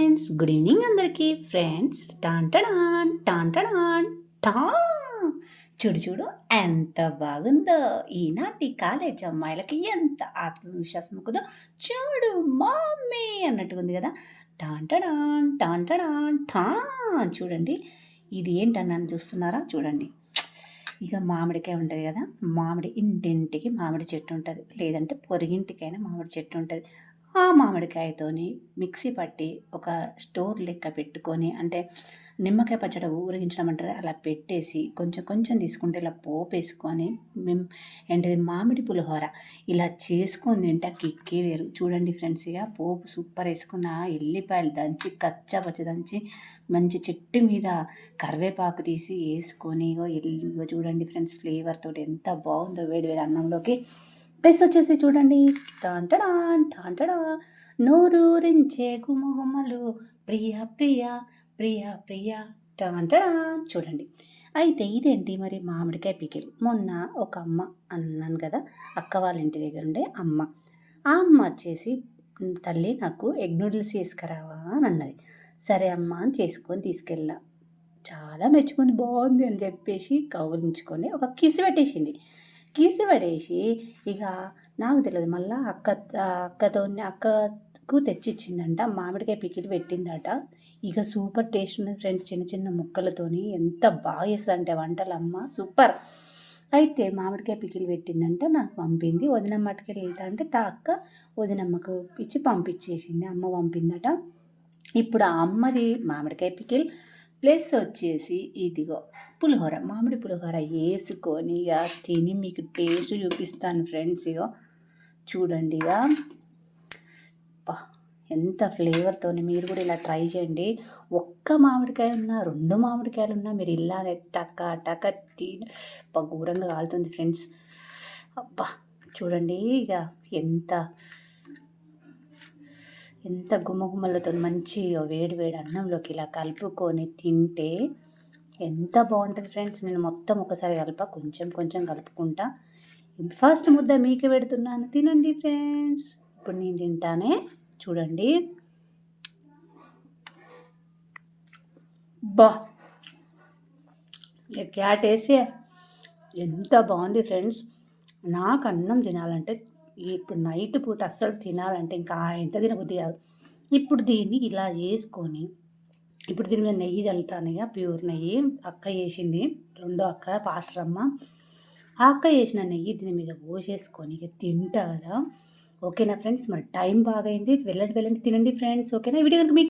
Friends, good evening అందరికీ. Friends, టాంటడాన్ టాంటడాన్ టా చూడు చూడు ఎంత బాగుందో ఈనాటి కాలేజ్ అమ్మాయిలకి, ఎంత ఆత్మవిశ్వాసం కుదో చూడు మమ్మీ అన్నట్టుగా ఉంది కదా. టాంటడాన్ టాంటడాన్ టా చూడండి, ఇది ఏంటన్నాను చూస్తున్నారా? చూడండి, ఇక మామిడికాయ ఉంటుంది కదా, మామిడి ఇంటింటికి మామిడి చెట్టు ఉంటుంది, లేదంటే పొరిగింటికైనా మామిడి చెట్టు ఉంటుంది. ఆ మామిడికాయతోని మిక్సీ పట్టి ఒక స్టోర్ లెక్క పెట్టుకొని, అంటే నిమ్మకాయ పచ్చడి ఊరిగించడం అంటారు, అలా పెట్టేసి కొంచెం కొంచెం తీసుకుంటే ఇలా పోపేసుకొని మేము ఏంటది మామిడి పులిహోర ఇలా చేసుకొని తింటే కిక్కే వేరు. చూడండి ఫ్రెండ్స్, ఇక పోపు సూపర్ వేసుకున్న ఎల్లిపాయలు దంచి కచ్చా పచ్చి దంచి మంచి చెట్టు మీద కరివేపాకు తీసి వేసుకొని ఇగో చూడండి ఫ్రెండ్స్, ఫ్లేవర్ తోటి ఎంత బాగుందో వేడి వేడి అన్నంలోకి. ప్లస్ వచ్చేసి చూడండి, టాంటడా నోరూరించే గుమగుమలు ప్రియ ప్రియ ప్రియ ప్రియ టాంటడా. చూడండి, అయితే ఇదేంటి మరి మామిడికాయ పికిల్. మొన్న ఒక అమ్మ అన్నాను కదా, అక్క వాళ్ళ ఇంటి దగ్గర ఉండే అమ్మ, ఆ అమ్మ వచ్చేసి తల్లి నాకు ఎగ్ నూడిల్స్ చేసుకురావా అని అన్నది. సరే అమ్మ అని చేసుకొని తీసుకెళ్ళా. చాలా మెచ్చుకొని బాగుంది అని చెప్పేసి కౌగిలించుకొని ఒక కిసి పెట్టేసింది. కీసి పడేసి ఇక నాకు తెలియదు, మళ్ళీ అక్కకు తెచ్చిచ్చిందంట, మామిడికాయ పికిల్ పెట్టిందట. ఇక సూపర్ టేస్ట్ ఉంది ఫ్రెండ్స్, చిన్న చిన్న ముక్కలతోని ఎంత బాగా చేస్తుందంటే వంటలు అమ్మ సూపర్. అయితే మామిడికాయ పికిల్ పెట్టిందంట, నాకు పంపింది. వదినమ్మ మట్టుకెళ్ళి వెళ్తా అంటే అక్క వదినమ్మకు ఇచ్చి పంపించేసింది, అమ్మ పంపిందట. ఇప్పుడు ఆ అమ్మది మామిడికాయ పికిల్ ప్లస్ వచ్చేసి ఇదిగో పులిహోర, మామిడి పులిహోర వేసుకొని ఇక తిని మీకు టేస్ట్ చూపిస్తాను ఫ్రెండ్స్. ఇగో చూడండి, ఇక ఎంత ఫ్లేవర్తో మీరు కూడా ఇలా ట్రై చేయండి. ఒక్క మామిడికాయ ఉన్నా, 2 మామిడికాయలు ఉన్నా మీరు ఇలా టక్క టక్క తిని ఘోరంగా కాలుతుంది ఫ్రెండ్స్. అబ్బా చూడండి, ఇక ఎంత ఎంత గుమ్మగుమ్మలతో మంచి వేడి వేడి అన్నంలోకి ఇలా కలుపుకొని తింటే ఎంత బాగుంటుంది ఫ్రెండ్స్. నేను మొత్తం ఒకసారి కొంచెం కొంచెం కలుపుకుంటా. ఫస్ట్ ముద్ద మీకు పెడుతున్నాను, తినండి ఫ్రెండ్స్. ఇప్పుడు నేను తింటానే, చూడండి. బా క్యాట్ వేసి ఎంత బాగుంది ఫ్రెండ్స్. నాకు అన్నం తినాలంటే ఇప్పుడు నైట్ పూట అస్సలు తినాలంటే ఇంకా ఎంత తినబుద్ధి కాదు. ఇప్పుడు దీన్ని ఇలా వేసుకొని, ఇప్పుడు దీని మీద నెయ్యి చల్లుతాను, ఇక ప్యూర్ నెయ్యి అక్క వేసింది, 2వ అక్క పాస్టర్ అమ్మ. ఆ అక్క వేసిన నెయ్యి దీని మీద పోసేసుకొని ఇక తింటా కదా. ఓకేనా ఫ్రెండ్స్, మరి టైం బాగైంది, వెళ్ళండి తినండి ఫ్రెండ్స్. ఓకేనా, వీడియో కనుక మీకు